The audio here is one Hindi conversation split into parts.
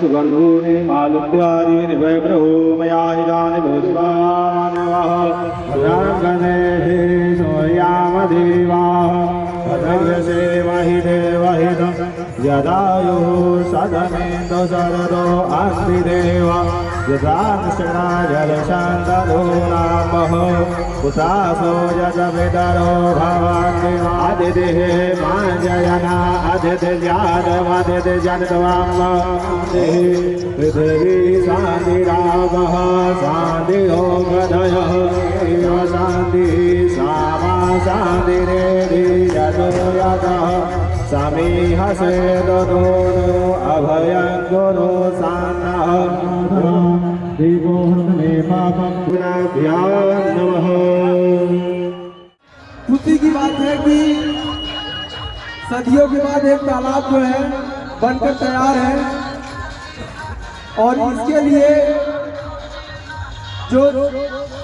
सुगन्धूनि मालुत्यादि निवैब्रहो मया इदानि भूस्वानवः भजगणेः सोयामदेवाः भजगसे महि देवहितं यदायुः सदमेन्दो शरदो अस्ति देव यदांशना जलशान्तनो नामः कुतासो यजविदरो भवन्ति आदितिः माजयना आदित्यजातमदित्यजनत्वामः पृथिवी शान्तिरावः शान्तिरो गदयः एव शान्तिः सामा शान्तिरेधि यतो यतः समीहसे ददो अभयं गुरु सान्नः देवो मे पापं नमः। खुशी की बात है कि सदियों के बाद एक तालाब जो है बनकर तैयार है और इसके लिए जो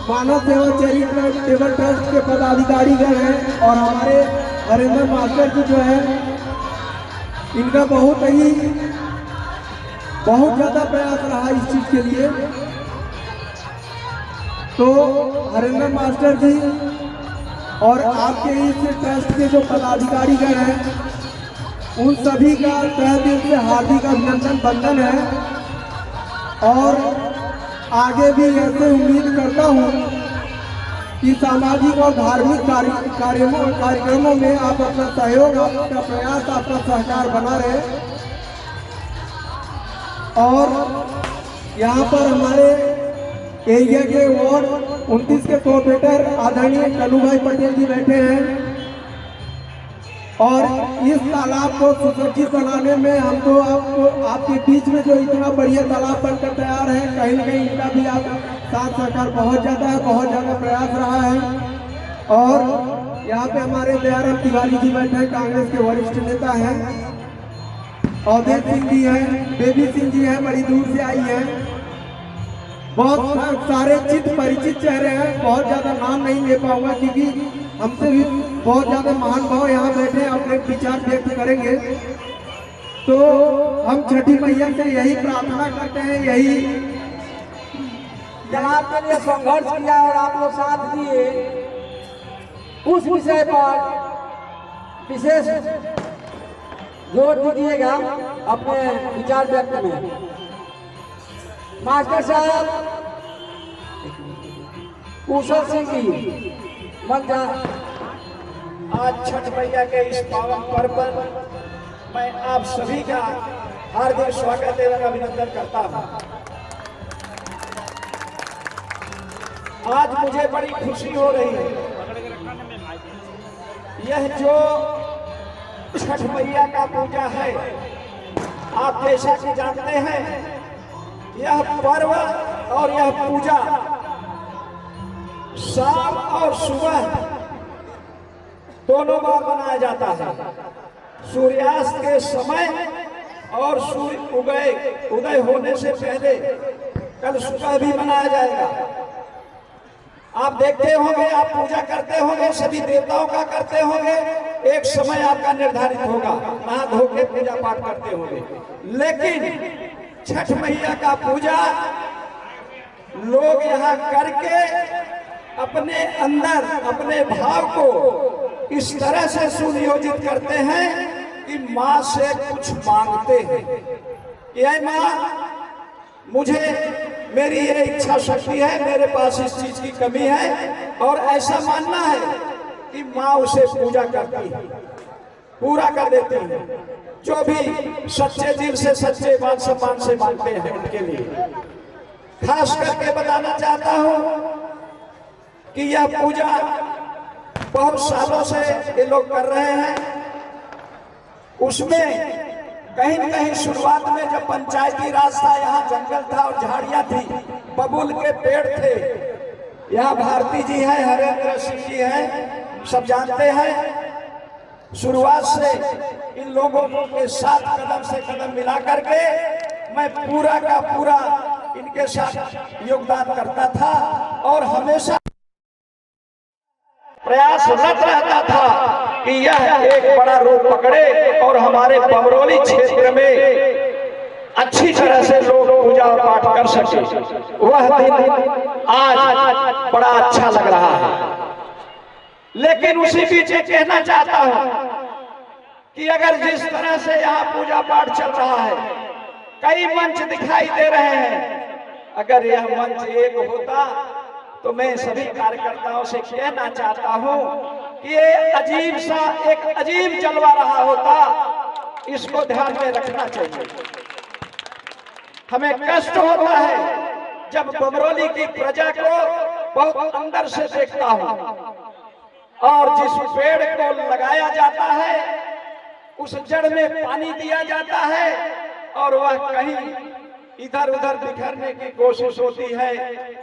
मानव सेवा चैरिटेबल ट्रस्ट के पदाधिकारीगण हैं और हमारे हरेंद्र मास्टर जी जो है इनका बहुत ज़्यादा प्रयास रहा इस चीज़ के लिए। तो हरेंद्र मास्टर जी और आपके इस ट्रस्ट के जो पदाधिकारीगण हैं उन सभी का तहे दिल से हार्दिक अभिनंदन वंदन है और आगे भी ऐसे उम्मीद करता हूँ कि सामाजिक और धार्मिक कार्यक्रमों में आप अपना सहयोग, आपका प्रयास, आपका सहकार बना रहे। और यहाँ पर हमारे एरिया के वार्ड 29 के कोऑर्डिनेटर आदरणीय कल्लू भाई पटेल जी बैठे हैं और इस तालाब को सुसज्जित बनाने में हमको आपके बीच में जो इतना बढ़िया तालाब बनकर तैयार है, कहीं न कहीं इनका भी आप साथ सहकार बहुत ज़्यादा प्रयास रहा है। और यहाँ पे हमारे दयाराम तिवारी जी बैठे हैं, कांग्रेस के वरिष्ठ नेता हैं, अवधेश सिंह जी हैं, बेबी सिंह जी हैं, बड़ी दूर से आई हैं। बहुत सारे परिचित चेहरे हैं, बहुत ज़्यादा नाम नहीं ले पाऊंगा क्योंकि हमसे भी बहुत ज़्यादा महान भाव यहाँ बैठे अपने विचार व्यक्त करेंगे। तो हम छठी मैया से यही प्रार्थना करते हैं, यही जनाब के लिए संघर्ष किया और आप लोग साथ दिए, उस विषय पर विशेष जोर दीजिएगा अपने विचार व्यक्त में। मास्टर साहब कुशल सिंह जी मंचा। आज छठ मैया के इस पावन पर्व पर मैं आप सभी का हार्दिक स्वागत एवं अभिनंदन करता हूँ। आज मुझे बड़ी खुशी हो रही है। यह जो छठ मैया का पूजा है, आप जैसा कि जानते हैं यह पर्व और यह पूजा शाम और सुबह दोनों बार मनाया जाता है। सूर्यास्त के समय और सूर्य उदय होने से पहले कल सुबह भी मनाया जाएगा। आप देखते होंगे, आप पूजा करते होंगे, सभी देवताओं का करते होंगे, एक समय आपका निर्धारित होगा, नहा धो के पूजा पाठ करते होंगे। लेकिन छठ मैया का पूजा लोग यहाँ करके अपने अंदर अपने भाव को इस तरह से सुनियोजित करते हैं कि माँ से कुछ मांगते हैं। यह माँ मुझे, मेरी ये इच्छा शक्ति है, मेरे पास इस चीज की कमी है और ऐसा मानना है कि माँ उसे पूजा करती है, पूरा कर देती है। जो भी सच्चे दिल से, सच्चे मान सम्मान से मानते हैं उनके लिए खास करके बताना चाहता हूँ कि यह पूजा बहुत सालों से ये लोग कर रहे हैं। उसमें कहीं न कहीं शुरुआत में जब पंचायती राज था, यहाँ जंगल था और झाड़ियाँ थी, बबूल के पेड़ थे। यहाँ भारती जी हैं, हरेंद्र सिंह जी हैं, सब जानते हैं। शुरुआत से इन लोगों के साथ कदम से कदम मिला करके मैं पूरा का पूरा इनके साथ योगदान करता था और हमेशा प्रयासरत रहता था कि यह एक बड़ा रूप पकड़े और हमारे बमरोली क्षेत्र में अच्छी तरह से लोग पूजा पाठ कर सके, वह दिन आज बड़ा अच्छा लग रहा है। लेकिन उसी बीच ये कहना चाहता हूं कि अगर जिस तरह से यहाँ पूजा पाठ चल रहा है, कई मंच दिखाई दे रहे हैं, अगर यह मंच एक होता तो मैं सभी कार्यकर्ताओं से कहना चाहता हूं कि ये अजीब सा एक अजीब जलवा रहा होता, इसको ध्यान में रखना चाहिए। हमें कष्ट होता है जब बमरौली की प्रजा को बहुत अंदर से देखता हूं, और जिस पेड़ को लगाया जाता है उस जड़ में पानी दिया जाता है और वह कहीं इधर उधर बिखरने की कोशिश होती है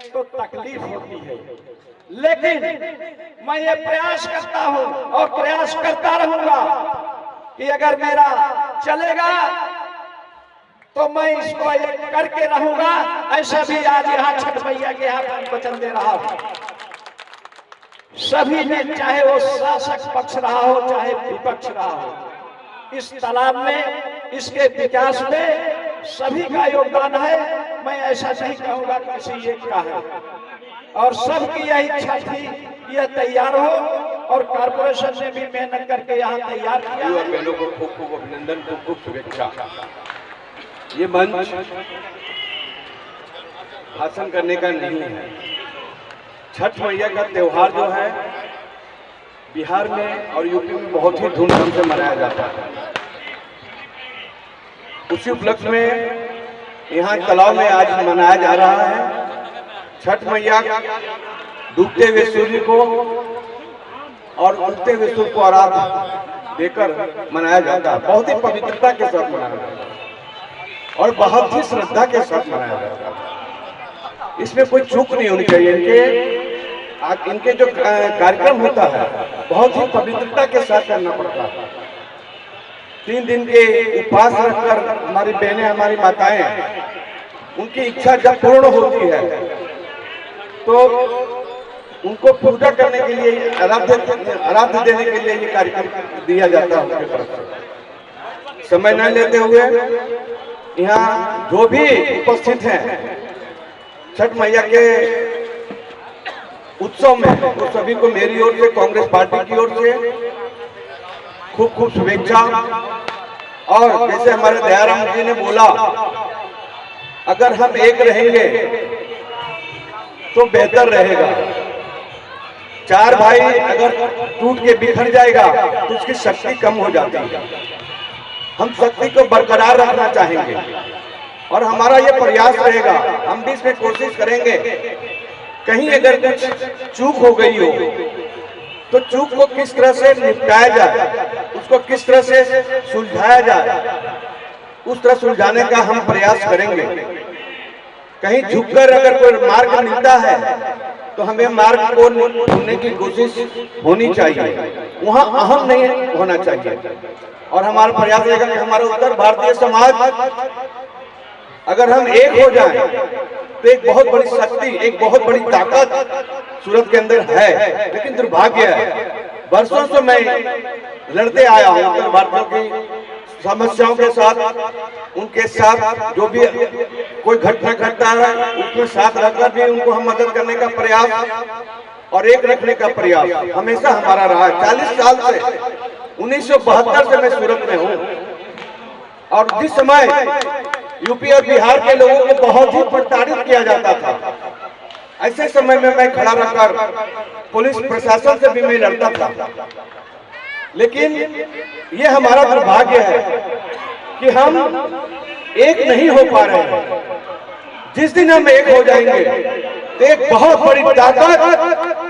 तो तकलीफ होती है। लेकिन मैं ये प्रयास करता हूं और प्रयास करता रहूंगा कि अगर मेरा चलेगा तो मैं इसको करके रहूंगा। ऐसा भी आज यहाँ छठ मैया के यहाँ पर वचन दे रहा हूं। सभी ने, चाहे वो शासक पक्ष रहा हो चाहे विपक्ष रहा हो, इस तालाब में, इसके विकास में सभी का योगदान है। मैं ऐसा नहीं कहूंगा किसी एक का है, और सबकी यही इच्छा थी कि यह तैयार हो, और कारपोरेशन ने भी मेहनत करके यहाँ तैयार किया। बहनों को खूब खूब अभिनंदन, खूब खूब शुभेच्छा। ये मंच भाषण करने का नहीं है। छठ मैया का त्योहार जो है बिहार में और यूपी में बहुत ही धूमधाम से मनाया जाता है। उसी उपलक्ष्य में यहाँ तालाब में आज मनाया जा रहा है। छठ मैया डूबते हुए सूर्य को और उगते हुए सूर्य को आराधना देकर मनाया जाता है। बहुत ही पवित्रता के साथ मनाया जाता है और बहुत ही श्रद्धा के साथ मनाया जाता है। इसमें कोई चूक नहीं होनी चाहिए। इनके जो कार्यक्रम होता है बहुत ही पवित्रता के साथ करना पड़ता है। 3 दिन के उपवास रखकर हमारी बहनें, हमारी माताएं, उनकी इच्छा जब पूर्ण होती है तो उनको पूजा करने के लिए, आराध्य देने के लिए ये कार्यक्रम दिया जाता है उनके तरफ से। समय न लेते हुए यहाँ जो भी उपस्थित हैं छठ मैया के उत्सव में, तो सभी को मेरी ओर से, कांग्रेस पार्टी की ओर से खूब खूब शुभेच्छा। और जैसे हमारे दयाराम जी ने बोला, अगर हम एक रहेंगे तो बेहतर रहेगा। 4 भाई अगर टूट के बिखर जाएगा तो उसकी शक्ति कम हो जाती है। हम शक्ति को बरकरार रखना चाहेंगे और हमारा ये प्रयास रहेगा। हम भी इसमें कोशिश करेंगे, कहीं अगर कुछ चूक हो गई हो तो चूक को किस तरह से निपटाया जाए, उसको किस तरह से सुलझाया जाए, उस तरह सुलझाने का हम प्रयास करेंगे। कहीं झुककर अगर कोई मार्ग मिलता है तो हमें मार्ग को ढूंढने की कोशिश होनी चाहिए, वहां अहम नहीं होना चाहिए। और हमारा प्रयास रहेगा कि हमारा उत्तर भारतीय समाज अगर हम एक हो जाएं तो एक बहुत बड़ी शक्ति, एक बहुत बड़ी ताकत सूरत के अंदर है। लेकिन दुर्भाग्य है, वर्षों से मैं लड़ते आया हूं उत्तर भारतीयों की समस्याओं के साथ, उनके साथ जो भी कोई घटना घटता है उसमें साथ रहकर भी उनको हम मदद करने का प्रयास और एक रखने का प्रयास हमेशा हमारा रहा है। 40 साल से, 1972 से मैं सूरत में हूँ, और जिस समय यूपी और बिहार के लोगों को बहुत ही प्रताड़ित किया जाता था, ऐसे समय में मैं खड़ा रहकर पुलिस प्रशासन से भी मैं लड़ता था। लेकिन ये हमारा दुर्भाग्य है कि हम एक नहीं हो पा रहे हैं। जिस दिन हम एक हो जाएंगे तो एक बहुत बड़ी ताकत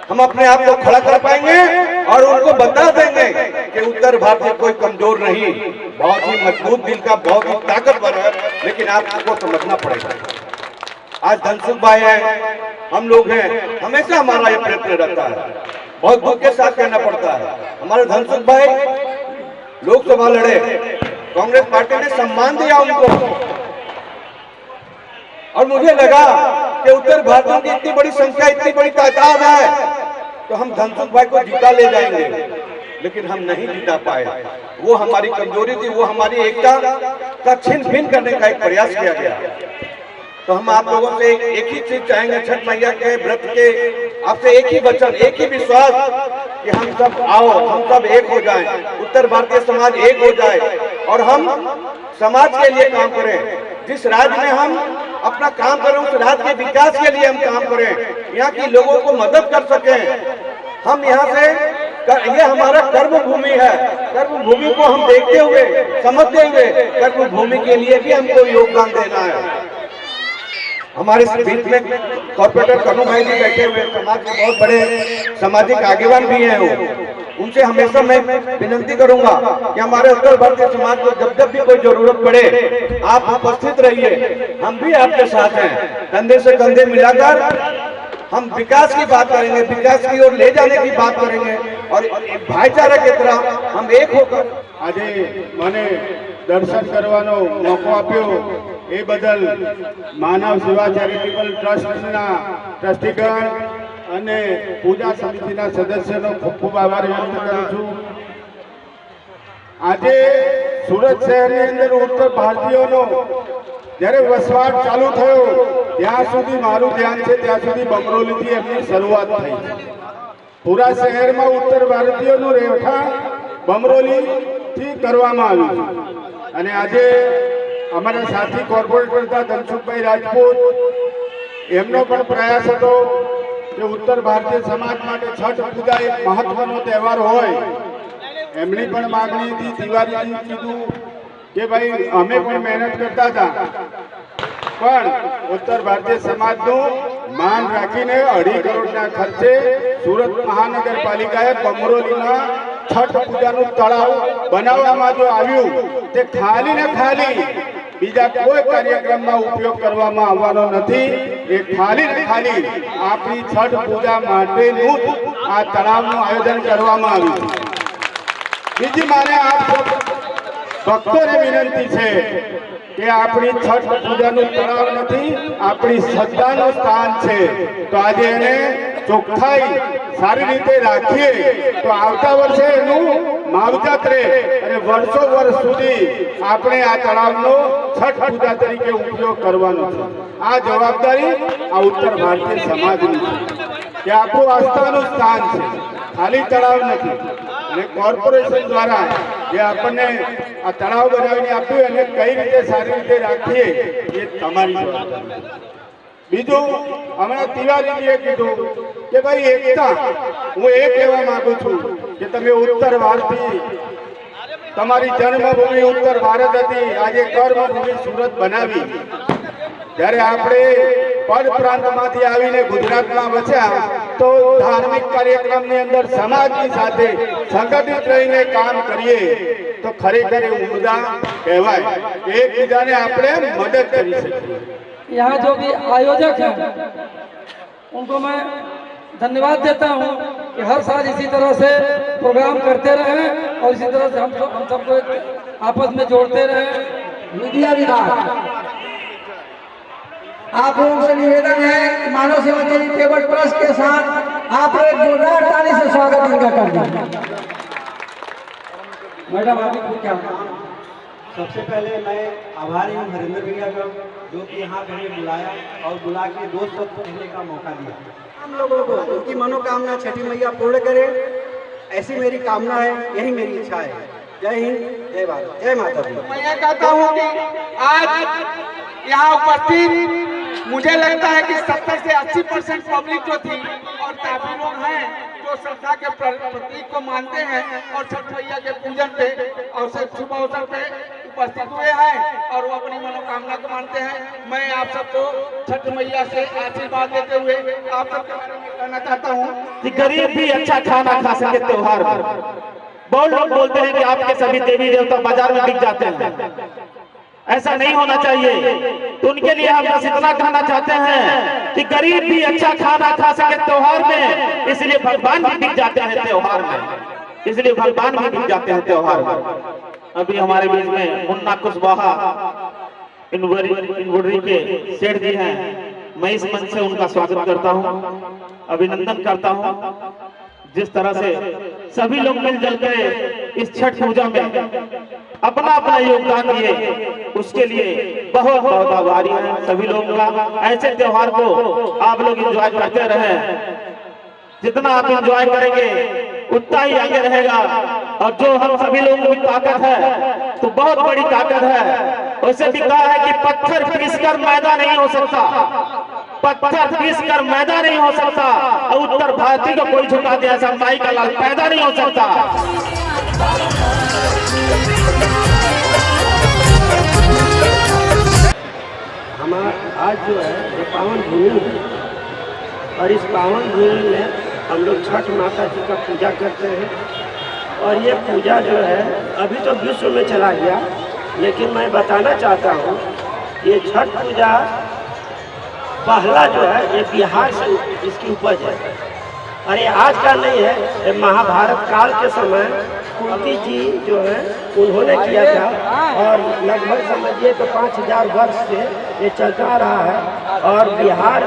हम अपने आप को खड़ा कर पाएंगे और उनको बता देंगे कि उत्तर भारत कोई कमजोर नहीं, बहुत ही मजबूत दिल का, बहुत ही ताकतवर है। लेकिन आपको समझना पड़ेगा। आज धनसुख भाई है, हम लोग हैं, हमेशा हमारा ये प्रयत्न रहता है, बहुत दुख के साथ कहना पड़ता है। हमारे धनसुख भाई लोकसभा लड़े, कांग्रेस पार्टी ने सम्मान दिया उनको, और मुझे लगा कि उत्तर भारतीयों की इतनी बड़ी संख्या, इतनी बड़ी तादाद है तो हम धनसुख भाई को जीता ले जाएंगे। लेकिन हम नहीं जिता पाए। वो हमारी कमजोरी थी, वो हमारी एकता का छिन भिन करने का एक प्रयास किया गया। तो हम आप लोगों से एक ही चीज चाहेंगे, छठ मैया के व्रत के आपसे एक ही वचन, एक ही विश्वास कि हम सब आओ, हम सब एक हो जाएं, उत्तर भारतीय समाज एक हो जाए और हम समाज के लिए काम करें। जिस राज्य में हम अपना काम करें उस राज्य के विकास के लिए हम काम करें, यहाँ की लोगों को मदद कर सकें। हम यहाँ से ये हमारा कर्म भूमि है, कर्म भूमि को हम देखते हुए, समझते हुए कर्म भूमि के लिए भी हमको योगदान देना है। हमारे बीच में कॉर्पोरेटर कन्नू भाई जी बैठे हुए, समाज के बहुत बड़े सामाजिक आगेवान भी हैं। वो उनसे हमेशा मैं विनती करूंगा कि हमारे उत्तर भारतीय समाज को जब जब भी कोई जरूरत पड़े आप उपस्थित रहिए। हम भी आपके साथ हैं, कंधे से कंधे मिलाकर हम विकास की बात करेंगे, विकास की ओर ले जाने की बात करेंगे और भाईचारा की तरह हम एक होकर। आज मैंने दर्शन करवानो मौको आप्यो ए बदल मानव सेवा चैरिटेबल ट्रस्टना ट्रस्टीगण અને પૂજા સમિતિના સદસ્યનો ખૂબ ખૂબ આભાર વ્યક્ત કરું છું। આજે સુરત શહેરની અંદર ઉત્તર ભારતીયોનો જ્યારે વસવાટ ચાલુ થયો ત્યાં સુધી મારું ધ્યાન છે ત્યાં સુધી બમરોલીથી એમની શરૂઆત થઈ। પૂરા શહેરમાં ઉત્તર ભારતીયોનું રહેઠાણ બમરોલીથી કરવામાં આવ્યું અને આજે અમારા સાથી કોર્પોરેટર હતા ધનસુખભાઈ રાજપૂત, એમનો પણ પ્રયાસ હતો કે ઉત્તર ભારતીય સમાજ માટે છઠ પૂજા એક મહત્વનો તહેવાર હોય। એમની પણ માગણી હતી, તિવારીજી કીધું કે ભાઈ અમે પણ મહેનત કરતા હતા પણ ઉત્તર ભારતીય સમાજનું માન રાખીને 2.5 કરોડના ખર્ચે સુરત મહાનગરપાલિકાએ બમરોલીના છઠ પૂજાનું તળાવ બનાવવામાં જો આવ્યું તે ખાલી ને ખાલી બીજા કોઈ કાર્યક્રમમાં ઉપયોગ કરવામાં આવવાનો નથી। એ ખાલી ને ખાલી આપણી છઠ પૂજા માટેનું આ તળાવનું આયોજન કરવામાં આવ્યું છે। બીજી મારે આપ સૌ ભક્તોને વિનંતી છે કે આપણી છઠ પૂજાનું તળાવ નથી, આપણી શ્રદ્ધાનું સ્થાન છે। તો આજે એને ચોખ્ખાઈ સારી રીતે રાખીએ તો આવતા વર્ષે એનું માવજત રહે અને વર્ષો વર્ષ સુધી આપણે આ તળાવનો છઠ પૂજા તરીકે ઉપયોગ કરવાનો છે। આ જવાબદારી આ ઉત્તર ભારતીય સમાજની છે કે આપણું આસ્થાનું સ્થાન છે, ખાલી તળાવ નથી। અને કોર્પોરેશન દ્વારા જે આપણને આ તળાવ બનાવીને આપ્યું એને કઈ રીતે સારી રીતે રાખીએ એ તમારી જવાબદારી। બીજું હમણાં તિવારીજીએ કીધું કે ભાઈ એકતા, હું એ કહેવા માંગુ છું કે તમે ઉત્તર ભારતી, તમારી જન્મભૂમિ ઉત્તર ભારત હતી, આજે કર્મભૂમિ સુરત બનાવી। જ્યારે આપણે પર પ્રાંતમાંથી આવીને ગુજરાતમાં વસ્યા તો ધાર્મિક કાર્યક્રમની અંદર સમાજની સાથે સંગઠિત રહીને કામ કરીએ તો ખરેખર ઉમદા કહેવાય કે એકબીજાને આપણે મદદ કરી શકીએ। यहाँ जो भी आयोजक हैं उनको मैं धन्यवाद देता हूँ कि हर साल इसी तरह से प्रोग्राम करते रहें और इसी तरह से हम सबको आपस में जोड़ते रहें। मीडिया विभाग आप लोगों से निवेदन है कि मानव सेवा चैरिटेबल ट्रस्ट के साथ आप एक जोरदार ताली से स्वागत इनका कर दें। मैडम आप क्या? सबसे पहले मैं आभारी हूँ हरिंदर भैया का जो कि यहाँ पे हमें बुलाया और बुला के दोस्त को कहने का मौका दिया। हम लोगों को उनकी मनोकामना छठी मैया पूर्ण करे, ऐसी मेरी कामना है, यही मेरी इच्छा है। जय हिंद, जय भारत, जय माता दी। मैं ये कहता हूँ कि आज यहाँ उपस्थित मुझे लगता है कि 70 से 80% पब्लिक जो थी और काफी लोग हैं जो श्रद्धा के प्रतीक को मानते हैं और छठ मैया के पूजन पे और शुभ अवसर पे उपस्थित हुए हैं और वो अपनी मनोकामना को मानते हैं। मैं आप सबको छठ मैया से आशीर्वाद देते हुए आप सबके बारे में कहना चाहता हूँ कि गरीब भी अच्छा खाना खा सके त्योहार पर। बहुत लोग बोलते हैं कि आपके सभी देवी देवता बाजार में बिक जाते हैं, ऐसा नहीं होना चाहिए। तो उनके लिए हम बस इतना कहना चाहते हैं कि गरीब भी अच्छा खाना खा सके त्योहार में, इसलिए भगवान भी बिक जाते हैं त्योहार में, इसलिए भगवान भी बिक जाते हैं त्योहार में। अभी हमारे बीच में मुन्ना कुशवाहा इनवरी के सेठ जी हैं, मैं इस मंच से उनका स्वागत करता हूं, अभिनंदन करता हूं। जिस तरह से सभी लोग मिलजुल कर इस छठ पूजा में अपना अपना योगदान दिए, उसके लिए बहुत बहुत आभारी हैं सभी लोगों का। ऐसे त्योहार को आप लोग एंजॉय करते रहें, जितना आप एंजॉय करेंगे उतना ही आगे रहेगा। और जो हम सभी लोगों की ताकत है तो बहुत बड़ी ताकत है। वैसे भी कहा है कि पत्थर पीस कर मैदा नहीं हो सकता, पत्थर पीस कर मैदा नहीं हो सकता, और उत्तर भारतीय को कोई झुका दे ऐसा माई का लाल पैदा नहीं हो सकता। हमारा आज जो है ये पावन भूमि है, और इस पावन भूमि में हम लोग छठ माता जी का पूजा करते हैं। और ये पूजा जो है अभी तो विश्व में चला गया, लेकिन मैं बताना चाहता हूँ ये छठ पूजा पहला जो है ये बिहार से इसकी उपज है, और ये आज का नहीं है, ये महाभारत काल के समय कुंती जी जो है उन्होंने किया था, और लगभग समझिए तो 5000 वर्ष से ये चलता रहा है। और बिहार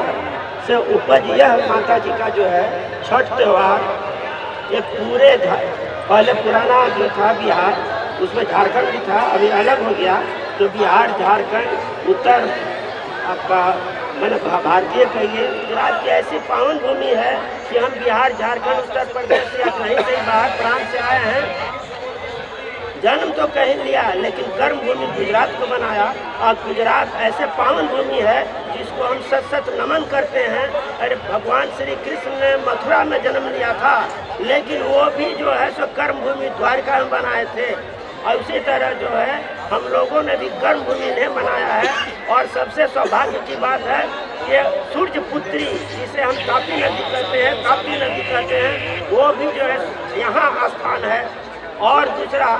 से उपज यह माता जी का जो है छठ त्यौहार, ये पूरे पहले पुराना जो था बिहार, उसमें झारखंड भी था, अभी अलग हो गया, तो बिहार झारखंड उत्तर आपका मैंने भारतीय कहिए गुजरात की ऐसी पावन भूमि है कि हम बिहार झारखंड उत्तर प्रदेश या कहीं से बाहर प्रांत से आए हैं। जन्म तो कहीं लिया, लेकिन कर्म भूमि गुजरात को बनाया, और गुजरात ऐसे पावन भूमि है जिसको हम सत सत नमन करते हैं। अरे भगवान श्री कृष्ण ने मथुरा में जन्म लिया था, लेकिन वो भी जो है सो कर्म भूमि द्वारका में बनाए थे, और उसी तरह जो है हम लोगों ने भी कर्म भूमि ने बनाया है। और सबसे सौभाग्य की बात है ये सूर्य पुत्री, जिसे हम ताप्ती नदी कहते हैं, ताप्ती नदी कहते हैं, वो भी जो है यहाँ स्थान है। और दूसरा,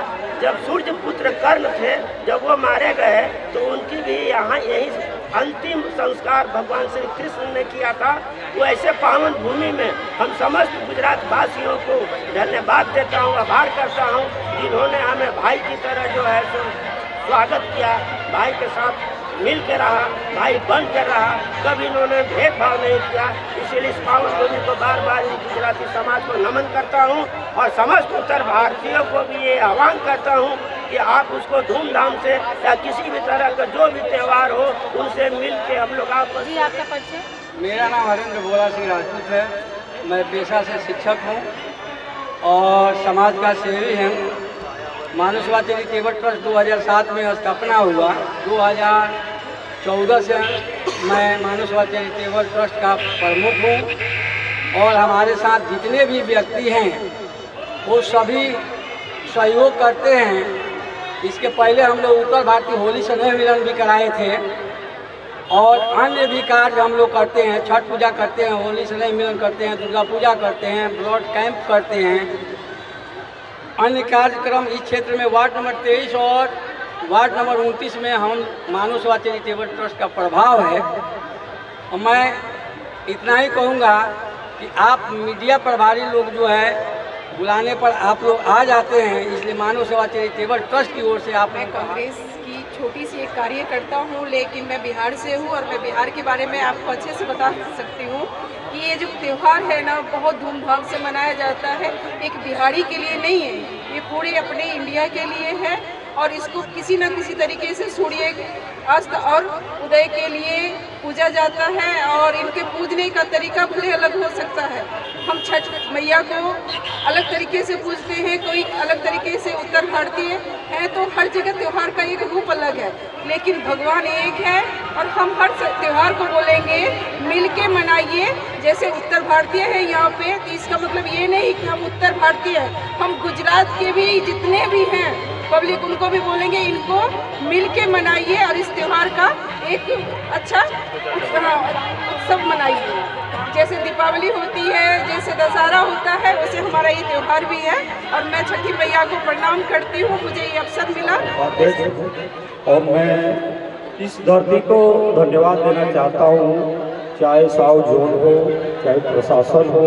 जब सूर्य पुत्र कर्ण थे, जब वो मारे गए तो उनकी भी यहाँ यही अंतिम संस्कार भगवान श्री कृष्ण ने किया था। वो ऐसे पावन भूमि में हम समस्त गुजरात वासियों को धन्यवाद देता हूँ, आभार करता हूँ, जिन्होंने हमें भाई की तरह जो है सो स्वागत किया, भाई के साथ मिल के रहा, भाई बन कर रहा, कभी इन्होंने भेदभाव नहीं किया। इसलिए इस पावन भूमि को बार बार गुजराती समाज को नमन करता हूँ, और समस्त उत्तर भारतीयों को भी ये आह्वान करता हूँ कि आप उसको धूमधाम से या किसी भी तरह का जो भी त्यौहार हो उनसे मिल के हम लोग आप। जी, आपका परिचय? मेरा नाम हरेंद्र भोला सिंह राजपूत है। मैं पेशा से शिक्षक हूँ और समाज का सेवी हूँ। मानवसेवा चैरिटेबल ट्रस्ट 2007 में स्थापना हुआ। 2014 से मैं मानवसेवा चैरिटेबल ट्रस्ट का प्रमुख हूँ, और हमारे साथ जितने भी व्यक्ति हैं वो सभी सहयोग करते हैं। इसके पहले हम लोग उत्तर भारतीय होली स्नेह मिलन भी कराए थे, और अन्य भी कार्य हम लोग करते हैं। छठ पूजा करते हैं, होली स्नेह मिलन करते हैं, दुर्गा पूजा करते हैं, ब्लड कैंप करते हैं। अन्य कार्यक्रम इस क्षेत्र में वार्ड नंबर 23 और वार्ड नंबर 29 में हम मानवसेवा चैरिटेबल ट्रस्ट का प्रभाव है। और मैं इतना ही कहूँगा कि आप मीडिया प्रभारी लोग जो है बुलाने पर आप लोग आ जाते हैं, इसलिए मानवसेवा चैरिटेबल ट्रस्ट की ओर से आप। मैं कांग्रेस की छोटी सी एक कार्यकर्ता हूँ, लेकिन मैं बिहार से हूँ, और मैं बिहार के बारे में आपको अच्छे से बता सकती हूँ कि ये जो त्यौहार है ना बहुत धूमधाम से मनाया जाता है। एक बिहारी के लिए नहीं है, ये पूरे अपने इंडिया के लिए है, और इसको किसी न किसी तरीके से सूर्य अस्त और उदय के लिए पूजा जाता है। और इनके पूजने का तरीका भले अलग हो सकता है। हम छठ मैया को अलग तरीके से पूजते हैं, कोई अलग तरीके से उत्तर भारतीय हैं, तो हर जगह त्यौहार का एक रूप अलग है, लेकिन भगवान एक है। और हम हर त्यौहार को बोलेंगे मिल के मनाइए। जैसे उत्तर भारतीय है यहाँ पे, तो इसका मतलब ये नहीं कि हम उत्तर भारतीय हैं, हम गुजरात के भी जितने भी हैं पब्लिक, उनको भी बोलेंगे इनको मिल के मनाइए, और इस त्यौहार का एक अच्छा उत्सव मनाइए। जैसे दीपावली होती है, जैसे दशहरा होता है, वैसे हमारा ये त्यौहार भी है। और मैं छठी मैया को प्रणाम करती हूँ, मुझे ये अवसर मिला। और मैं इस धरती को धन्यवाद देना चाहता हूँ, चाहे साउथ जोन हो, चाहे प्रशासन हो,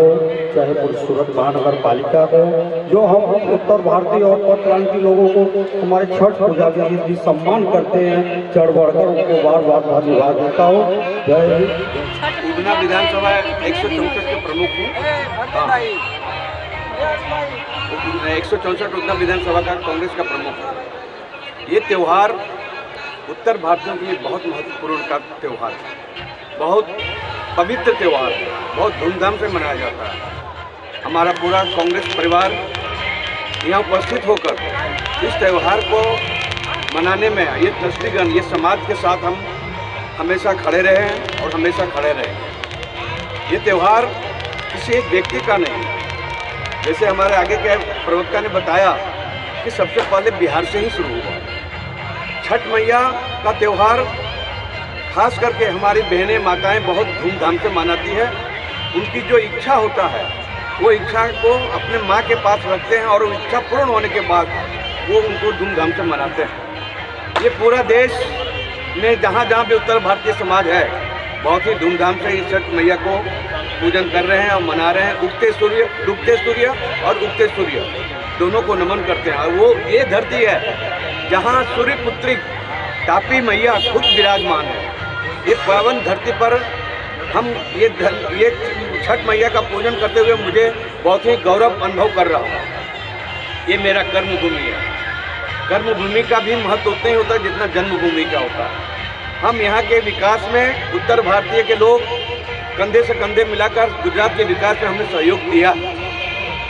चाहे सूरत महानगर पालिका हो, जो हम उत्तर भारतीय और उत्तरांचल लोगों को हमारे छठ पूजा के सम्मान करते हैं, चढ़ बढ़कर उनको बार बार धन्यवाद देता हूँ। जय उगना विधानसभा 164 के प्रमुख हूँ। 164 उत्तर विधानसभा का कांग्रेस का प्रमुख है। ये त्यौहार उत्तर भारतीयों के लिए बहुत महत्वपूर्ण का त्यौहार है, बहुत पवित्र त्यौहार है, बहुत धूमधाम से मनाया जाता है। हमारा पूरा कांग्रेस परिवार यहाँ उपस्थित होकर इस त्यौहार को मनाने में, ये ट्रस्टीगण, ये समाज के साथ हम हमेशा खड़े रहे हैं और हमेशा खड़े रहे। ये त्यौहार किसी एक व्यक्ति का नहीं, जैसे हमारे आगे के प्रवक्ता ने बताया कि सबसे पहले बिहार से ही शुरू हुआ। छठ मैया का त्यौहार खास करके हमारी बहनें माताएं बहुत धूमधाम से मनाती है। उनकी जो इच्छा होता है वो इच्छा को अपने माँ के पास रखते हैं और वो इच्छा पूर्ण होने के बाद वो उनको धूमधाम से मनाते हैं। ये पूरा देश में जहाँ जहाँ भी उत्तर भारतीय समाज है बहुत ही धूमधाम से इस छठ मैया को पूजन कर रहे हैं और मना रहे हैं। उगते सूर्य, डूबते सूर्य और उगते सूर्य दोनों को नमन करते हैं। और वो ये धरती है जहाँ सूर्य पुत्री तापी मैया खुद विराजमान है। ये पावन धरती पर हम ये छठ मैया का पूजन करते हुए मुझे बहुत ही गौरव अनुभव कर रहा हूँ। ये मेरा कर्मभूमि है। कर्मभूमि का भी महत्व उतना ही होता है जितना जन्मभूमि का होता है। हम यहाँ के विकास में उत्तर भारतीय के लोग कंधे से कंधे मिलाकर गुजरात के विकास में हमने सहयोग दिया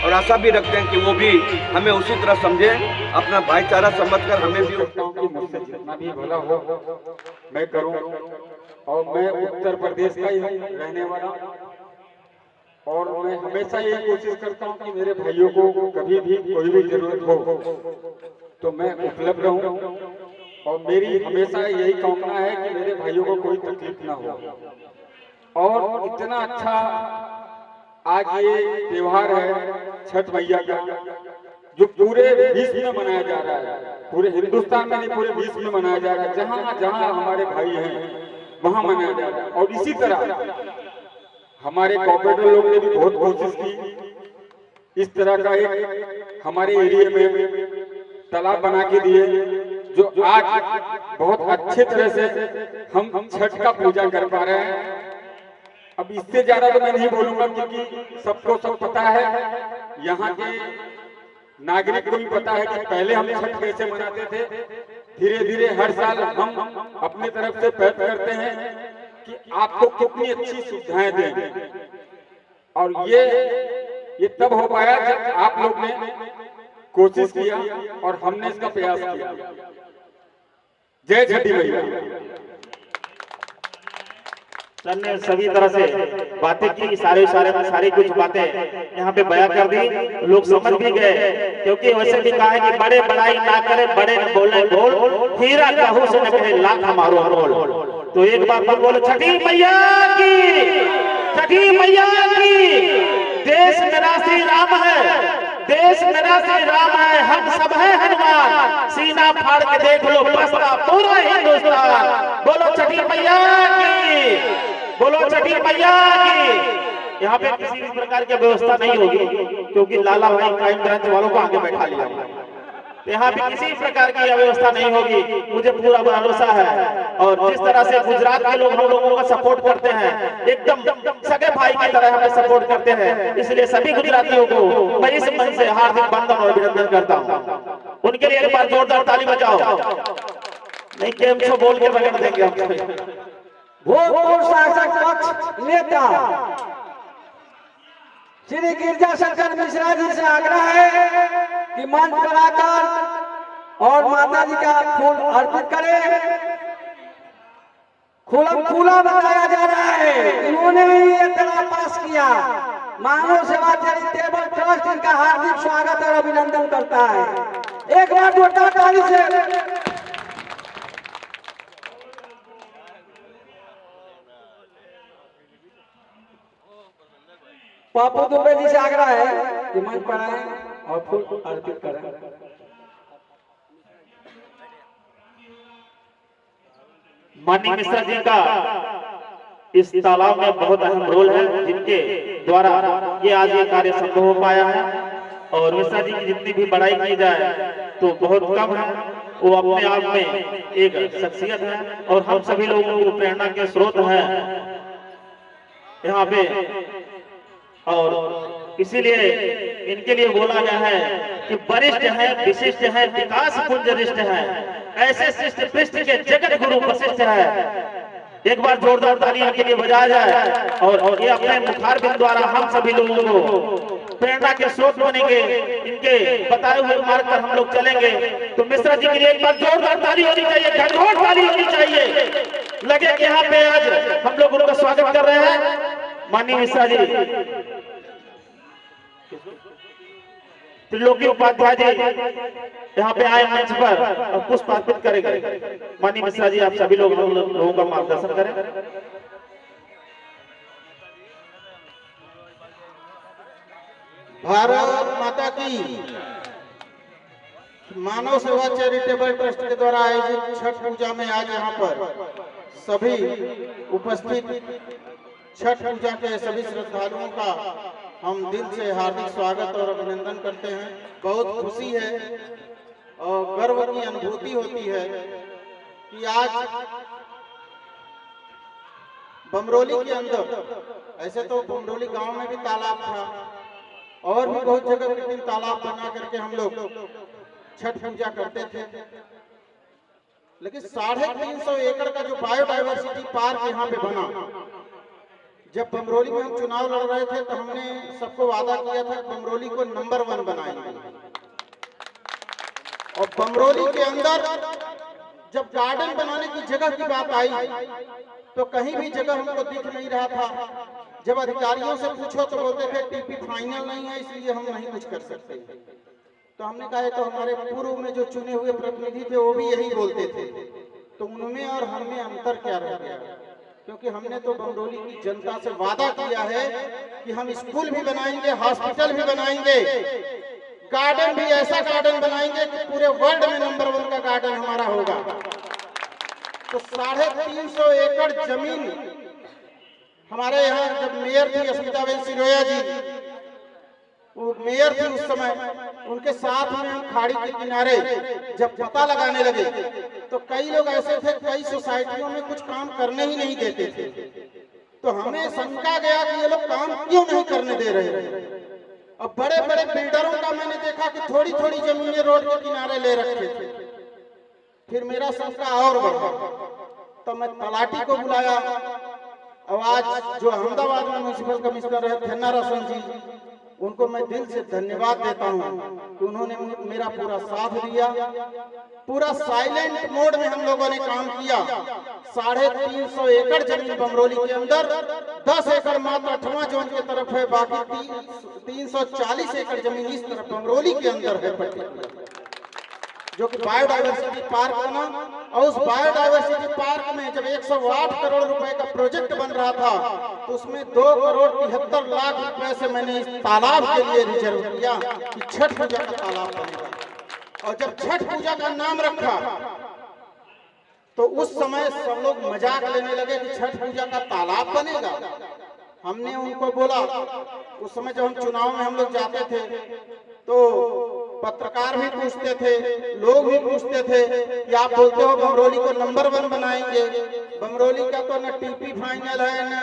और आशा भी रखते हैं कि वो भी हमें उसी तरह समझें, अपना भाईचारा समझकर हमें भी मुझसे जितना भी भला हो मैं करूं। और मैं उत्तर प्रदेश का ही रहने वाला और मैं हमेशा ये कोशिश करता हूं कि मेरे भाइयों को कभी भी कोई भी जरूरत हो तो मैं उपलब्ध रहूं। और मेरी हमेशा यही कामना है कि मेरे भाइयों को कोई तकलीफ ना हो। और इतना अच्छा आज ये त्योहार है छठ मैया का, जो पूरे विश्व में मनाया जा रहा है। पूरे हिंदुस्तान में नहीं, पूरे विश्व में मनाया जा रहा है। जहाँ जहाँ हमारे भाई हैं वहाँ मनाया जा रहा है। और इसी तरह हमारे कॉर्पोरेटर लोग ने भी बहुत कोशिश की। इस तरह का एक हमारे एरिया में तालाब बना के दिए, जो आज बहुत अच्छे तरह से हम छठ का पूजा कर पा रहे हैं। अब इससे ज्यादा तो मैं नहीं बोलूंगा क्योंकि सबको सब पता है, यहाँ के नागरिक को भी पता है कि पहले हम छठ कैसे मनाते थे। धीरे धीरे हर साल हम अपनी तरफ से प्रयत्न करते हैं कि आपको कितनी अच्छी सुविधाएं दें। और ये तब हो पाया जब आप लोग ने कोशिश किया और हमने इसका प्रयास किया। जय छठी मैया। सर ने सभी तरह से बातें की, सारे में सारी कुछ बातें यहाँ पे बयां कर दी, लोग समझ भी गए। क्योंकि वैसे भी कहा है कि बड़े बड़ाई ना करे, बड़े न बोले बोल, हीरा कहूं से न कहे लाख हमारो अनमोल। तो एक बार फिर बोलो छठी मैया की, छठी मैया की। देश मेरा श्री राम है, देश मेरा श्री राम है, हम सब है हनुमान। सीना फाड़ के देख लो बसता पूरा हिंदुस्तान। बोलो छठी मैया की, बोलो छठी मैया की। यहाँ पे किसी भी प्रकार की व्यवस्था नहीं होगी क्योंकि लाला भाई क्राइम ब्रांच वालों को आगे बैठा लिया। यहाँ पे किसी प्रकार की व्यवस्था नहीं होगी, मुझे पूरा भरोसा है। और जिस तरह से गुजरात के लोग हम लोगों का सपोर्ट करते हैं, एकदम सगे भाई की तरह हमें सपोर्ट करते हैं, इसलिए सभी गुजरातियों को मैं इस मन से हार्दिक वंदन और अभिनंदन करता हूँ। उनके लिए एक बार जोरदार ताली बजाओ। नहीं केम छो बोल के बगैर देंगे हम। भोजपुर शासक पक्ष नेता श्री गिरजा शंकर मिश्रा जी से आग्रह है कि मंच पर आकर और माता जी का फूल अर्पित करें। खुला बताया जा रहा है, इन्होंने ही ये तला पास किया। मानव सेवा चैरिटेबल ट्रस्ट इनका हार्दिक स्वागत और अभिनंदन करता है। एक बार जोरदार ताली से। पापू दुबे जी से आग्रह है कि मंच पर आए और फूल अर्पित करें। माननीय मिश्रा जी का इस तालाब में बहुत अहम रोल है, जिनके द्वारा ये आज ये कार्य संभव हो पाया है। और मिश्रा जी की जितनी भी बड़ाई की जाए तो बहुत कम है। वो अपने आप में एक शख्सियत है और हम सभी लोगों को प्रेरणा के स्रोत हैं यहाँ पे। और इसीलिए इनके लिए बोला गया है कि वरिष्ठ है, विशिष्ट है, विकास पुंजरिष्ठ है, ऐसे शिष्ट पृष्ठ के जगत गुरु वशिष्ठ है। एक बार जोरदार तालियां इनके लिए बजाया जाए और ये अपने मुखारबिंद द्वारा हम सभी लोगों को प्रेरणा के स्रोत बनेंगे। इनके बताए हुए मार्ग पर हम लोग चलेंगे। तो मिश्रा जी के लिए एक बार जोरदार ताली होनी चाहिए, घंघोर ताली होनी चाहिए। लगे कि यहाँ पे आज हम लोग उनका स्वागत कर रहे हैं। माननीय मिश्रा जी, त्रिलोकी उपाध्याय जी यहाँ पे आए मंच पर और पुष्प अर्पित करेंगे। माननीय मिश्रा जी, आप सभी लोगों का मार्गदर्शन करें। भारत माता की। मानव सेवा चैरिटेबल ट्रस्ट के द्वारा आयोजित छठ पूजा में आज यहाँ पर सभी उपस्थित छठ पूजा के सभी श्रद्धालुओं का हम दिल से हार्दिक स्वागत और अभिनंदन करते हैं। बहुत खुशी है और गर्व की अनुभूति होती है कि आज बमरोली के अंदर, ऐसे तो बमरोली गांव में भी तालाब था और भी बहुत जगह कृत्रिम तालाब बना करके हम लोग छठ पूजा करते थे, लेकिन 350 एकड़ का जो बायोडायवर्सिटी पार्क यहाँ पे बना, जब बमरोली में हम चुनाव लड़ रहे थे तो हमने सबको वादा किया था बमरोली को नंबर 1 बनाएंगे। और बमरोली के अंदर जब गार्डन बनाने की जगह की बात आई तो कहीं भी जगह हमको दिख नहीं रहा था। जब अधिकारियों से पूछो तो बोलते थे टीपी फाइनल नहीं है, इसलिए हम नहीं कुछ कर सकते। तो हमने कहा तो हमारे पूर्व में जो चुने हुए प्रतिनिधि थे वो भी यही बोलते थे, तो उनमें और हमें अंतर क्या रह गया? क्योंकि हमने तो बमरोली की जनता से वादा किया है कि हम स्कूल भी बनाएंगे, हॉस्पिटल भी बनाएंगे, गार्डन भी ऐसा गार्डन बनाएंगे कि पूरे वर्ल्ड में नंबर 1 का गार्डन हमारा होगा। तो 350 एकड़ जमीन हमारे यहाँ, जब मेयर थी अस्मिताबेन सिरोया जी, वो मेयर थी उस समय, उनके साथ में हम खाड़ी के किनारे जब पता लगाने लगे तो कई लोग ऐसे थे, कई सोसाइटियों में कुछ काम करने ही नहीं देते थे। तो हमें शंका गया कि ये लोग काम क्यों नहीं करने दे रहे हैं। अब बड़े बड़े बिल्डरों का मैंने देखा कि थोड़ी थोड़ी जमीनें रोड के किनारे ले रखे थे। फिर मेरा शंका और बढ़ा, तो मैं तलाटी को बुलाया और आज जो अहमदाबाद में म्यूनिसिपल कमिश्नर है थन्ना रसन जी, उनको मैं दिल से धन्यवाद देता हूं कि उन्होंने मेरा पूरा साथ दिया। पूरा साइलेंट मोड में हम लोगों ने काम किया। 350 एकड़ जमीन बमरोली के अंदर, 10 एकड़ मात्र 8वां जोन की तरफ है, बाकी 340 एकड़ जमीन इस तरफ बमरोली के अंदर है पर्टिकुलर, जो कि बायोडायवर्सिटी पार्क बना। और उस बायोडायवर्सिटी पार्क में जब 108 करोड़ रुपए का प्रोजेक्ट बन रहा था तो उसमें 2 करोड़ 73 लाख रुपए से मैंने इस तालाब के लिए रिजर्व किया कि छठ पूजा का तालाब बनेगा। और जब छठ पूजा का नाम रखा तो उस समय सब लोग मजाक लेने लगे कि छठ पूजा का तालाब बनेगा। हमने उनको बोला, उस समय जब हम चुनाव में हम लोग जाते थे तो पत्रकार भी पूछते थे, लोग भी पूछते थे कि आप बोलते हो बमरोली को नंबर 1 बनाएंगे, बमरोली का तो न टीपी फाइनल है, न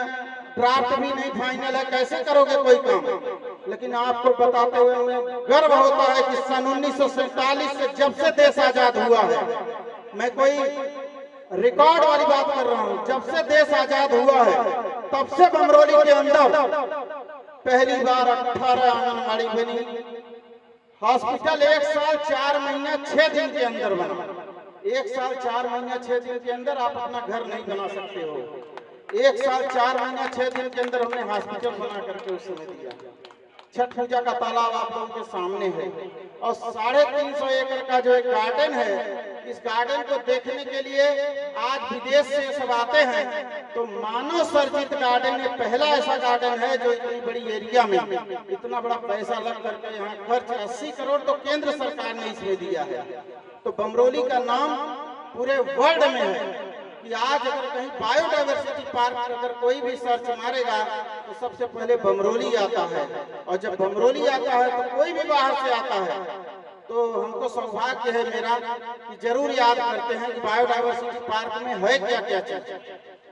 ड्राफ्ट भी नहीं फाइनल है, कैसे करोगे कोई काम? लेकिन आपको बताते हुए हमें गर्व होता है कि सन 1947 से जब से देश आजाद हुआ है, मैं कोई रिकॉर्ड वाली बात कर रहा हूँ, जब से देश आजाद हुआ है तब से बमरोली के अंदर पहली बार 18 आंगनबाड़ी बनी, हॉस्पिटल 1 साल 4 महीना 6 दिन के अंदर बना। 1 साल 4 महीना 6 दिन के अंदर आप अपना घर नहीं बना सकते हो। 1 साल 4 महीना 6 दिन के अंदर हमने हॉस्पिटल बना करके उस समय दिया। छठ पूजा का तालाब आप लोगों के सामने है और 350 एकड़ का जो एक गार्डन है, इस गार्डन को देखने के लिए आज विदेश से सब आते हैं। तो मानव सर्जित गार्डन ये पहला ऐसा गार्डन है जो इतनी बड़ी एरिया में इतना बड़ा पैसा लग करके यहाँ खर्च 80 करोड़ तो केंद्र सरकार ने इसमें दिया है। तो बमरोली का नाम पूरे वर्ल्ड में है कि आज अगर कहीं बायोडायवर्सिटी पार्क अगर कोई भी सर्च मारेगा तो सबसे पहले बमरोली आता है, और जब बमरोली आता है तो कोई भी बाहर से आता है। तो हमको सौभाग्य है मेरा कि जरूर याद करते हैं कि बायोडायवर्सिटी पार्क में है क्या क्या चीज।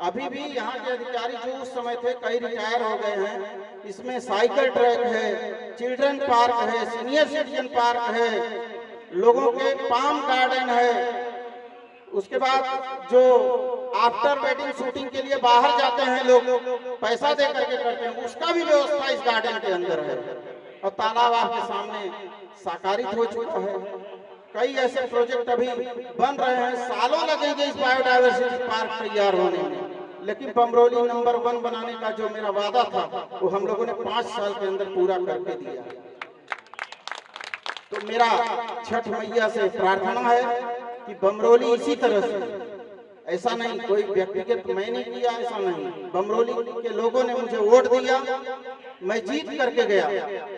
अभी भी यहाँ के अधिकारी जो उस समय थे कई रिटायर हो गए हैं। इसमें साइकिल ट्रैक है, चिल्ड्रन पार्क है, सीनियर सिटीजन पार्क है, लोगों के पाम गार्डन है। उसके बाद जो आफ्टर वेडिंग शूटिंग के लिए बाहर जाते हैं लोग, पैसा दे करके करते हैं, उसका भी व्यवस्था इस गार्डन के अंदर है। और तालाब आपके सामने साकारित हो चुका है। कई ऐसे प्रोजेक्ट अभी बन रहे हैं, सालों लगेंगे इस बायोडायवर्सिटी पार्क तैयार होने में, लेकिन बमरोली नंबर 1 बनाने का जो मेरा वादा था वो हम लोगों ने 5 साल के अंदर पूरा करके दिया। तो मेरा छठ मैया से प्रार्थना है कि बमरोली इसी तरह से, ऐसा नहीं कोई व्यक्तिगत मैं नहीं किया, ऐसा नहीं, बमरोली के लोगों ने मुझे वोट दिया, मैं जीत करके गया,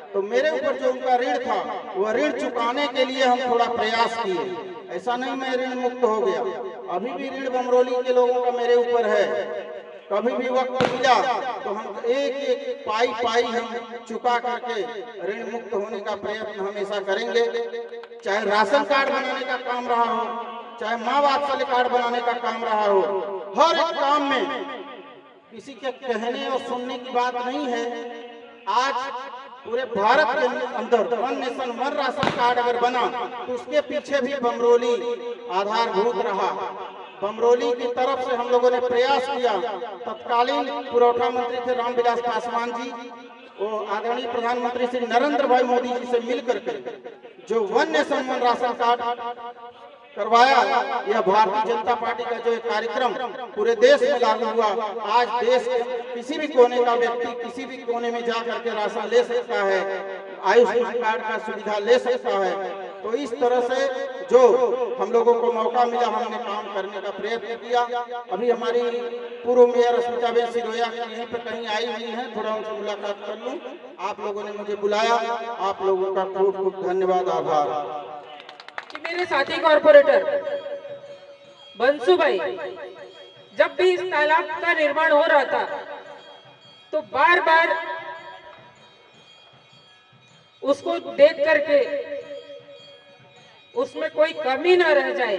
तो मेरे ऊपर जो उनका ऋण था वह ऋण चुकाने के लिए हम थोड़ा प्रयास किए। ऐसा नहीं मैं ऋण मुक्त हो गया, अभी भी ऋण बमरोली के लोगों का मेरे ऊपर है। कभी भी वक्त मिला तो हम एक एक पाई हम चुका करके ऋण मुक्त होने का प्रयत्न हमेशा करेंगे। चाहे राशन कार्ड बनाने का काम रहा हो, चाहे माँ वात्सल्य कार्ड बनाने का काम रहा हो, हर एक काम में किसी के कहने और सुनने की बात नहीं है। आज पूरे भारत के अंदर 1 नेशन 1 राशन कार्ड अगर बना तो उसके पीछे भी बमरोली आधारभूत रहा। बमरोली की तरफ से हम लोगों ने प्रयास किया। तत्कालीन पुरवठा मंत्री थे रामविलास पासवान जी, वो आदरणीय प्रधानमंत्री श्री नरेंद्र भाई मोदी जी से मिलकर के जो 1 नेशन 1 राशन कार्ड करवाया, यह भारतीय जनता पार्टी का जो कार्यक्रम पूरे देश में लागू हुआ। आज देश के किसी भी कोने का व्यक्ति किसी भी कोने में जा करके राशन ले सकता है, आयुष्मान कार्ड का सुविधा ले सकता है। तो इस तरह से जो हम लोगों को मौका मिला हमने काम करने का प्रयत्न किया। अभी हमारी पूर्व मेयर स्मिताबेन सिरोया यहीं पर कहीं आई हुई हैं, थोड़ा उनसे मुलाकात कर लूं। आप लोगों ने मुझे बुलाया, आप लोगों का खूब खूब धन्यवाद, आभार। कि मेरे साथी कॉर्पोरेटर बंसू भाई, जब भी इस तालाब का निर्माण हो रहा था तो बार बार उसको देख करके उसमें कोई कमी न रह जाए,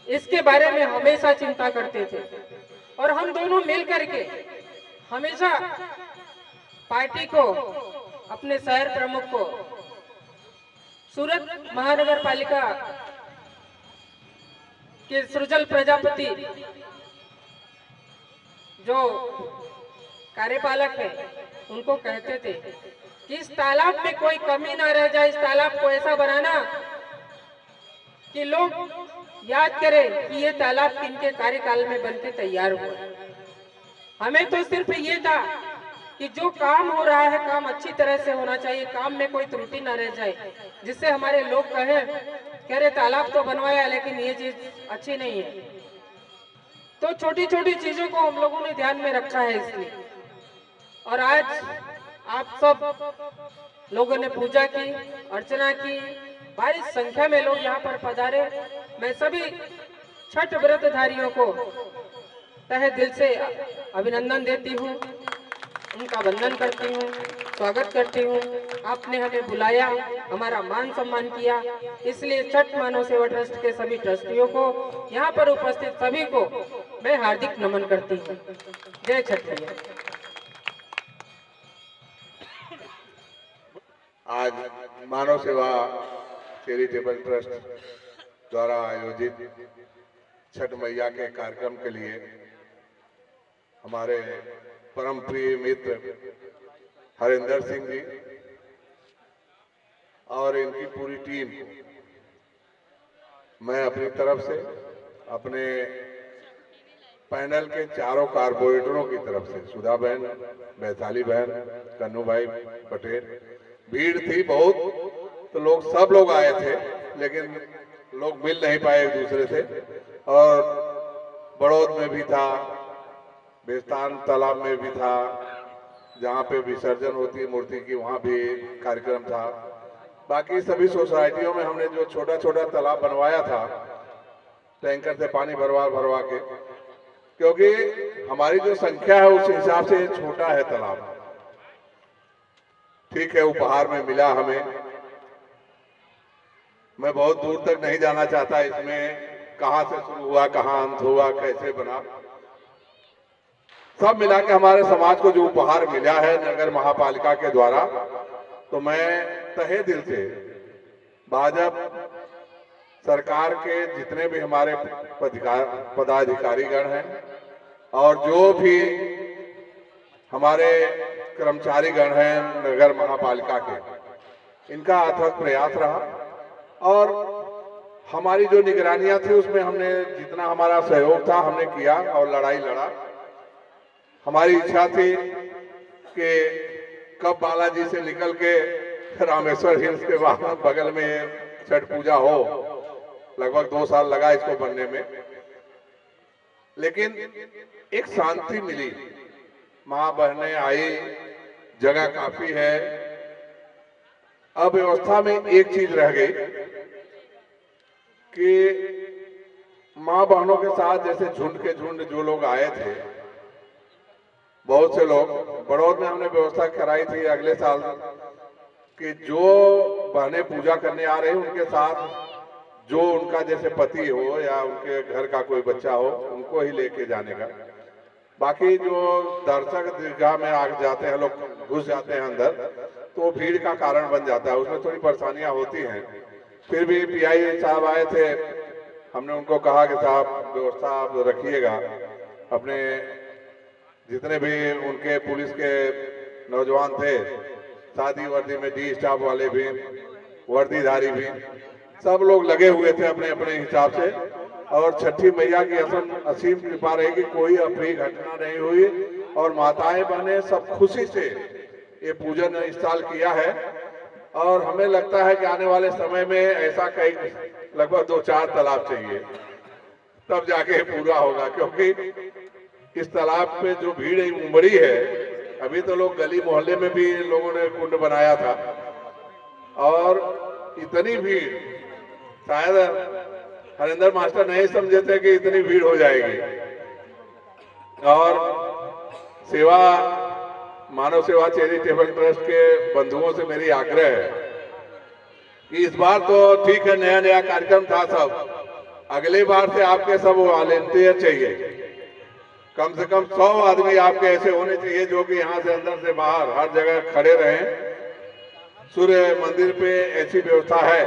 इसके बारे में हमेशा चिंता करते थे। और हम दोनों मिल करके हमेशा पार्टी को, अपने शहर प्रमुख को, सूरत महानगर पालिका के सृजल प्रजापति जो कार्यपालक है उनको कहते थे कि इस तालाब में कोई कमी ना रह जाए, इस तालाब को ऐसा बनाना कि लोग याद करें कि ये तालाब इनके कार्यकाल में बनके तैयार हुआ। हमें तो सिर्फ ये था कि जो काम हो रहा है काम अच्छी तरह से होना चाहिए, काम में कोई त्रुटि ना रह जाए, जिससे हमारे लोग कह रहे तालाब तो बनवाया लेकिन ये चीज अच्छी नहीं है। तो छोटी छोटी चीजों को हम लोगों ने ध्यान में रखा है इसलिए। और आज आप सब लोगों ने पूजा की, अर्चना की, भारी संख्या में लोग यहाँ पर पधारे। मैं सभी छठ व्रतधारियों को तहे दिल से अभिनंदन देती हूँ, उनका वंदन करती हूँ, स्वागत करती हूँ। आपने हमें बुलाया, हमारा मान सम्मान किया, इसलिए छठ मानव सेवा ट्रस्ट के सभी ट्रस्टियों को, यहाँ पर उपस्थित सभी को मैं हार्दिक नमन करती हूँ। जय छठ मैया। आज मानव सेवा चैरिटेबल ट्रस्ट द्वारा आयोजित छठ मैया के कार्यक्रम के लिए हमारे परम प्रिय मित्र हरिंदर सिंह जी और इनकी पूरी टीम, मैं अपनी तरफ से, अपने पैनल के चारों कारपोरेटरों की तरफ से, सुधा बहन, वैशाली बहन, कन्नू भाई पटेल, भीड़ थी बहुत, तो सब लोग आए थे लेकिन लोग मिल नहीं पाए एक दूसरे से। और बड़ौद में भी था, बेस्तान तालाब में भी था, जहाँ पे विसर्जन होती है मूर्ति की, वहाँ भी कार्यक्रम था। बाकी सभी सोसाइटियों में हमने जो छोटा छोटा तालाब बनवाया था टैंकर से पानी भरवा के, क्योंकि हमारी जो संख्या है उस हिसाब से छोटा है तालाब। ठीक है, उपहार में मिला हमें। मैं बहुत दूर तक नहीं जाना चाहता इसमें, कहाँ से शुरू हुआ, कहाँ अंत हुआ, कैसे बना। सब मिला के हमारे समाज को जो उपहार मिला है नगर महापालिका के द्वारा, तो मैं तहे दिल से भाजपा सरकार के जितने भी हमारे पदाधिकारीगण हैं और जो भी हमारे कर्मचारीगण हैं नगर महापालिका के, इनका अथक प्रयास रहा और हमारी जो निगरानियां थी उसमें हमने जितना हमारा सहयोग था हमने किया और लड़ाई लड़ा। हमारी इच्छा थी कि कब बालाजी से निकल के रामेश्वर हिल्स के बगल में छठ पूजा हो। लगभग 2 साल लगा इसको बनने में, लेकिन एक शांति मिली, मां बहनें आई, जगह काफी है। अब व्यवस्था में एक चीज रह गई कि मां बहनों के साथ जैसे झुंड के झुंड जो लोग आए थे, बहुत से लोग, बड़ौद में हमने व्यवस्था कराई थी अगले साल कि जो बहनें पूजा करने आ रही उनके साथ जो उनका जैसे पति हो या उनके घर का कोई बच्चा हो उनको ही लेके जाने का। बाकी जो दर्शक दीर्घा में आ जाते हैं, लोग घुस जाते हैं अंदर, तो भीड़ का कारण बन जाता है, उसमें थोड़ी परेशानियां होती हैं। फिर भी पीआई साहब आए थे, हमने उनको कहा कि साहब व्यवस्था आप रखिएगा, अपने जितने भी उनके पुलिस के नौजवान थे, शादी वर्दी में डी स्टाफ वाले भी, वर्दीधारी भी, सब लोग लगे हुए थे अपने अपने हिसाब से। और छठी मैया की असीम कृपा रही कि कोई अप्रिय घटना नहीं हुई और माताएं बहनें सब खुशी से ये पूजन इस साल किया है। और हमें लगता है कि आने वाले समय में ऐसा कई लगभग 2-4 तालाब चाहिए, तब जाके पूरा होगा, क्योंकि इस तालाब पे जो भीड़ उमड़ी है, अभी तो लोग गली मोहल्ले में भी लोगों ने कुंड बनाया था और इतनी भीड़, शायद हरिंदर मास्टर नहीं समझे थे कि इतनी भीड़ हो जाएगी। और सेवा मानव सेवा चैरिटेबल ट्रस्ट के बंधुओं से मेरी आग्रह है कि इस बार तो ठीक है नया नया कार्यक्रम था सब, अगली बार से आपके सब वॉलेंटियर चाहिए, कम से कम 100 आदमी आपके ऐसे होने चाहिए जो कि यहाँ से अंदर से बाहर हर जगह खड़े रहें। सूर्य मंदिर पे ऐसी व्यवस्था है,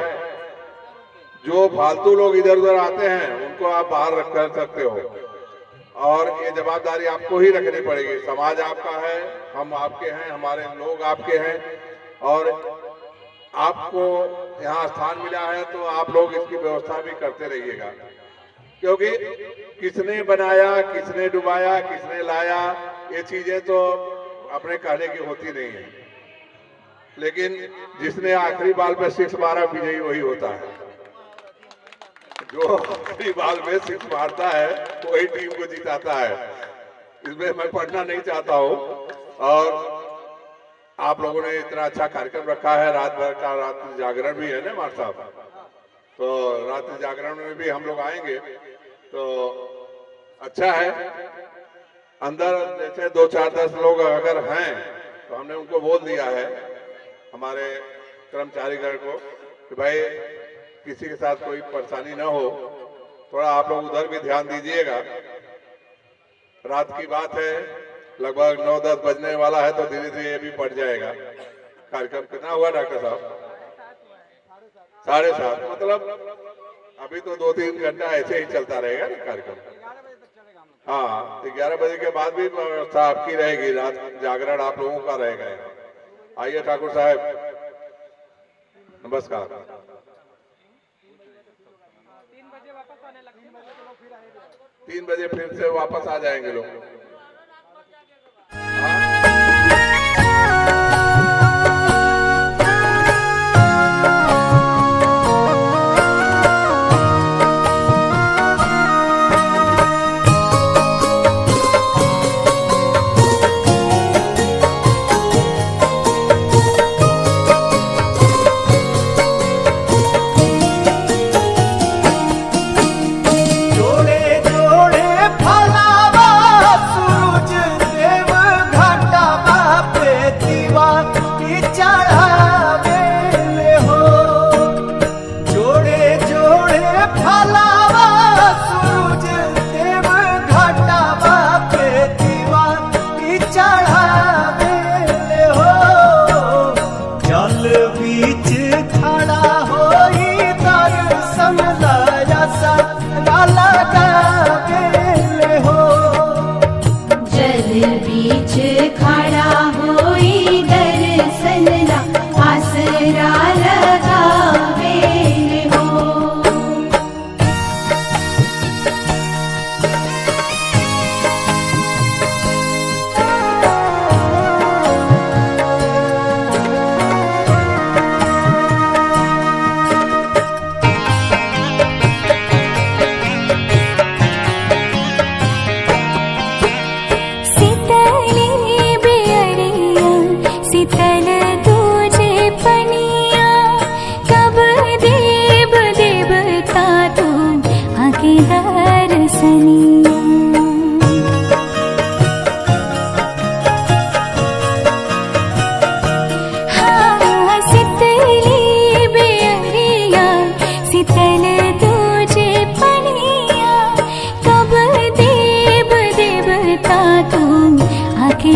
जो फालतू लोग इधर उधर आते हैं उनको आप बाहर रख कर सकते हो और ये जवाबदारी आपको ही रखनी पड़ेगी। समाज आपका है, हम आपके हैं, हमारे लोग आपके हैं और आपको यहाँ स्थान मिला है तो आप लोग इसकी व्यवस्था भी करते रहिएगा, क्योंकि किसने बनाया, किसने डुबाया, किसने लाया, ये चीजें तो अपने कहने की होती नहीं है, लेकिन जिसने आखिरी बाल पे 6 मारा विजयी वही होता है। जो आखिरी बाल में 6 मारता है वही टीम को जिताता है। इसमें मैं पढ़ना नहीं चाहता हूँ। और आप लोगों ने इतना अच्छा कार्यक्रम रखा है, रात भर का रात्रि जागरण भी है ना मार साहब, तो रात्रि जागरण में भी हम लोग आएंगे तो अच्छा है। अंदर जैसे 2-4-10 लोग अगर हैं तो हमने उनको बोल दिया है हमारे कर्मचारीगण को कि भाई किसी के साथ कोई परेशानी ना हो, थोड़ा आप लोग उधर भी ध्यान दीजिएगा। रात की बात है, लगभग 9-10 बजने वाला है, तो धीरे धीरे ये भी पड़ जाएगा। कार्यक्रम कितना हुआ डॉक्टर साहब? 7:30, मतलब अभी तो 2-3 घंटा ऐसे ही चलता रहेगा ना कार्यक्रम। हाँ, 11 बजे के बाद भी व्यवस्था आपकी रहेगी, रात जागरण आप लोगों का रहेगा। आइए ठाकुर साहब, नमस्कार। 3 बजे फिर से वापस आ जाएंगे लोग। जोड़े जोड़े फलावा सजनिया। हाँ सितली बेअरिया सितल तुझे पनिया, कब देव देवता तुम आके